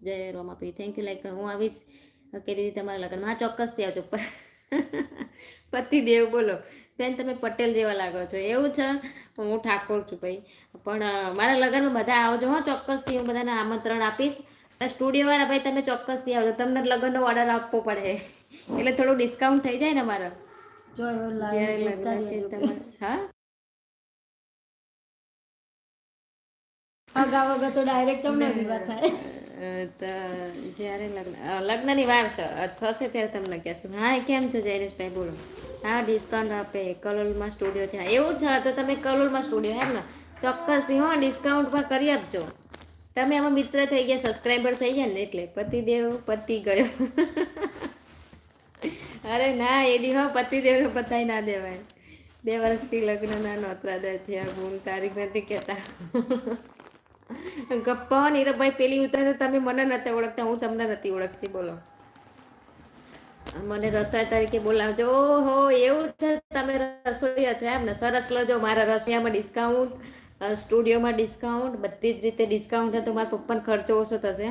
જય રોમાપી, thank you like. હું આવીશ કે દીદી તમારા લગ્નમાં. હા ચોક્કસથી આવજો. પતિદેવ બોલો બેન, તમે પટેલ જેવા લાગો છો. એવું છે? હું ઠાકોર છું ભાઈ. પણ મારા લગ્નમાં બધા આવજો હો, ચોક્કસથી હું બધાને આમંત્રણ આપીશ. સ્ટુડિયો વાળા ભાઈ તમે ચોક્કસથી આવજો, તમને લગ્નનો ઓર્ડર આપવો પડે એટલે થોડું ડિસ્કાઉન્ટ થઈ જાય ને મારા. જ્યારે લગ્ન છે તમારે. હા અગા વગર તો ડાયરેક્ટ તમને વિવાહ થાય. તો જ્યારે લગ્નની વાર થશે ત્યારે તમને કહેશું. હા કેમ છો જૈનેશભાઈ બોલો. હા ડિસ્કાઉન્ટ આપે, કલોલમાં સ્ટુડિયો છે. એવું છે તો તમે કલોલમાં સ્ટુડિયો એમ ને, ચોક્કસથી હો ડિસ્કાઉન્ટમાં કરી આપજો. તમે આમાં મિત્ર થઈ ગયા, સબસ્ક્રાઈબર થઈ ગયા ને એટલે પતિદેવ પતિ ગયો. અરે ના એની હો પતિદેવને પતાઈ ના દેવાય. 2 વર્ષથી લગ્નના નોતરા દે છે. આ ગુણ તારીખ નથી કહેતા. ગપ્પા નીરવભાઈ પેલી ઉતરે તો તમે મને નથી ઓળખતા, હું તમને નથી ઓળખતી. બોલો મને રસોઈ તરીકે બોલાવજો. ઓહો એવું છે, તમે રસોઈયા છો એમ ને? સરસ લજો. મારા રસોઈયામાં ડિસ્કાઉન્ટ, સ્ટુડિયોમાં ડિસ્કાઉન્ટ, બધી જ રીતે ડિસ્કાઉન્ટ. તો મારા પપ્પાનો ખર્ચો ઓછો થશે.